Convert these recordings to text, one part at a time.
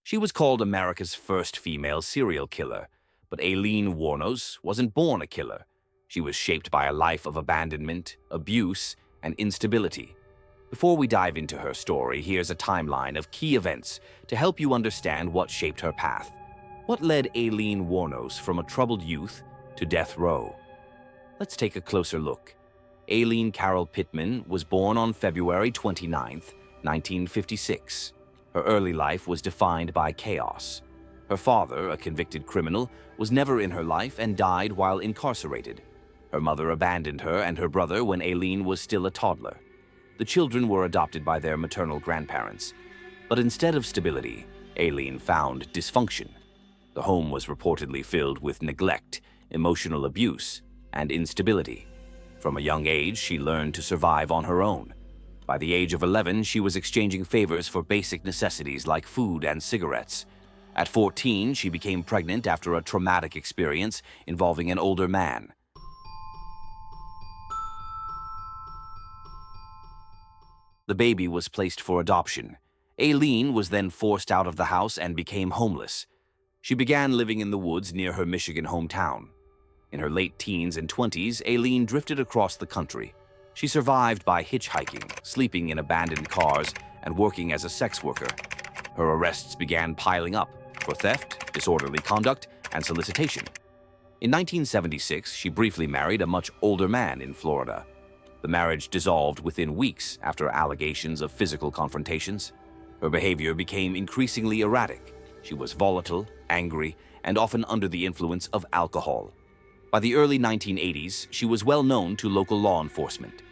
She was called America's first female serial killer, but Aileen Wuornos wasn't born a killer. She was shaped by a life of abandonment, abuse, and instability. Before we dive into her story, here's a timeline of key events to help you understand what shaped her path. What led Aileen Wuornos from a troubled youth to death row? Let's take a closer look. Aileen Carol Pittman was born on February 29, 1956. Her early life was defined by chaos. Her father, a convicted criminal, was never in her life and died while incarcerated. Her mother abandoned her and her brother when Aileen was still a toddler. The children were adopted by their maternal grandparents. But instead of stability, Aileen found dysfunction. The home was reportedly filled with neglect, emotional abuse, and instability. From a young age, she learned to survive on her own. By the age of 11, she was exchanging favors for basic necessities like food and cigarettes. At 14, she became pregnant after a traumatic experience involving an older man. The baby was placed for adoption. Aileen was then forced out of the house and became homeless. She began living in the woods near her Michigan hometown. In her late teens and 20s, Aileen drifted across the country. She survived by hitchhiking, sleeping in abandoned cars, and working as a sex worker. Her arrests began piling up for theft, disorderly conduct, and solicitation. In 1976, she briefly married a much older man in Florida. The marriage dissolved within weeks after allegations of physical confrontations. Her behavior became increasingly erratic. She was volatile, angry, and often under the influence of alcohol. By the early 1980s, she was well known to local law enforcement.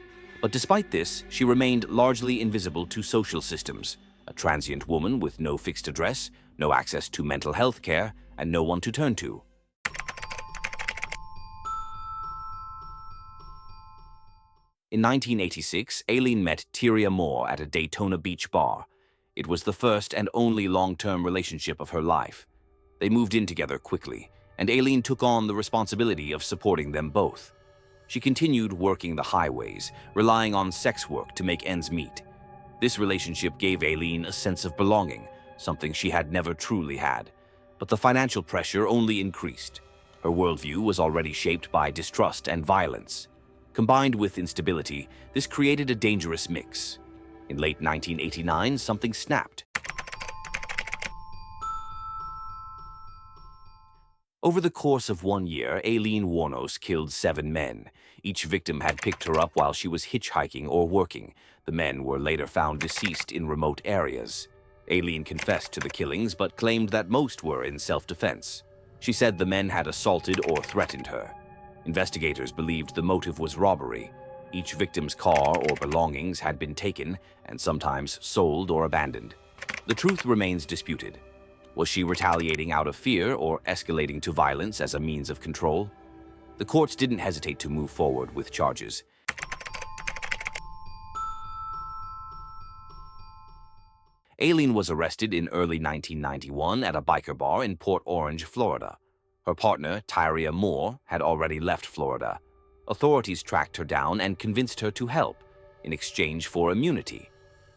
But despite this, she remained largely invisible to social systems, a transient woman with no fixed address, no access to mental health care, and no one to turn to. In 1986, Aileen met Tyria Moore at a Daytona Beach bar. It was the first and only long-term relationship of her life. They moved in together quickly, and Aileen took on the responsibility of supporting them both. She continued working the highways, relying on sex work to make ends meet. This relationship gave Aileen a sense of belonging, something she had never truly had. But the financial pressure only increased. Her worldview was already shaped by distrust and violence. Combined with instability, this created a dangerous mix. In late 1989, something snapped. Over the course of 1 year, Aileen Wuornos killed 7 men. Each victim had picked her up while she was hitchhiking or working. The men were later found deceased in remote areas. Aileen confessed to the killings but claimed that most were in self-defense. She said the men had assaulted or threatened her. Investigators believed the motive was robbery. Each victim's car or belongings had been taken and sometimes sold or abandoned. The truth remains disputed. Was she retaliating out of fear or escalating to violence as a means of control? The courts didn't hesitate to move forward with charges. Aileen was arrested in early 1991 at a biker bar in Port Orange, Florida. Her partner, Tyria Moore, had already left Florida. Authorities tracked her down and convinced her to help in exchange for immunity.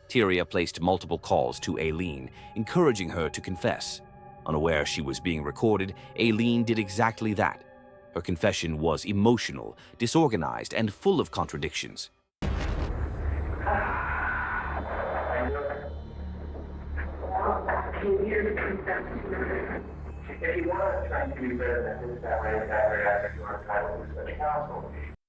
Tyria placed multiple calls to Aileen, encouraging her to confess. Unaware she was being recorded, Aileen did exactly that. Her confession was emotional, disorganized, and full of contradictions.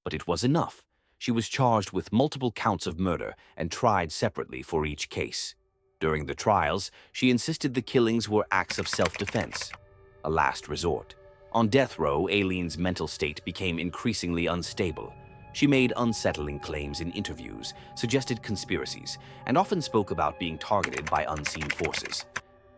But it was enough. She was charged with multiple counts of murder and tried separately for each case. During the trials, she insisted the killings were acts of self-defense, a last resort. On death row, Aileen's mental state became increasingly unstable. She made unsettling claims in interviews, suggested conspiracies, and often spoke about being targeted by unseen forces.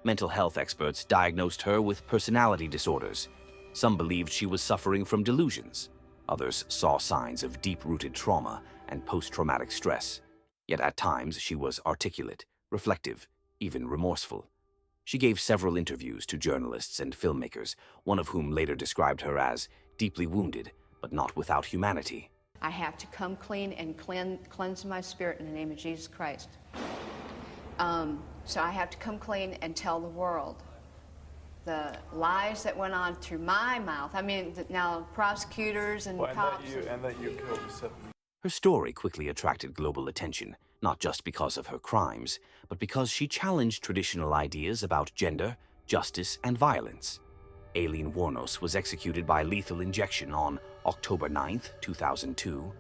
Mental health experts diagnosed her with personality disorders. Some believed she was suffering from delusions. Others saw signs of deep-rooted trauma and post-traumatic stress. Yet at times, she was articulate, reflective, even remorseful. She gave several interviews to journalists and filmmakers, one of whom later described her as deeply wounded, but not without humanity. I have to come clean and cleanse my spirit in the name of Jesus Christ. So I have to come clean and tell the world the lies that went on through my mouth. I mean, now prosecutors and cops. And that you killed the 7. Her story quickly attracted global attention, not just because of her crimes, but because she challenged traditional ideas about gender, justice, and violence. Aileen Wuornos was executed by lethal injection on October 9, 2002.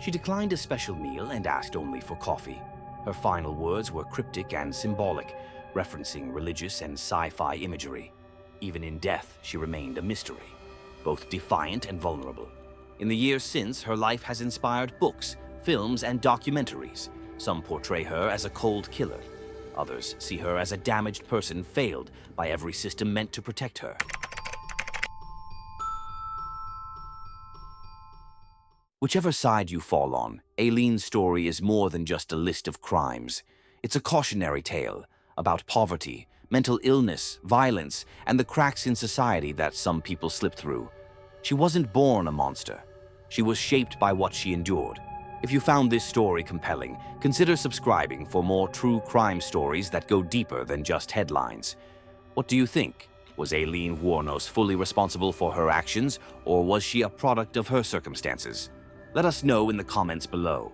She declined a special meal and asked only for coffee. Her final words were cryptic and symbolic, referencing religious and sci-fi imagery. Even in death, she remained a mystery, both defiant and vulnerable. In the years since, her life has inspired books, films, and documentaries. Some portray her as a cold killer. Others see her as a damaged person failed by every system meant to protect her. Whichever side you fall on, Aileen's story is more than just a list of crimes. It's a cautionary tale about poverty, mental illness, violence, and the cracks in society that some people slip through. She wasn't born a monster. She was shaped by what she endured. If you found this story compelling, consider subscribing for more true crime stories that go deeper than just headlines. What do you think? Was Aileen Wuornos fully responsible for her actions, or was she a product of her circumstances? Let us know in the comments below.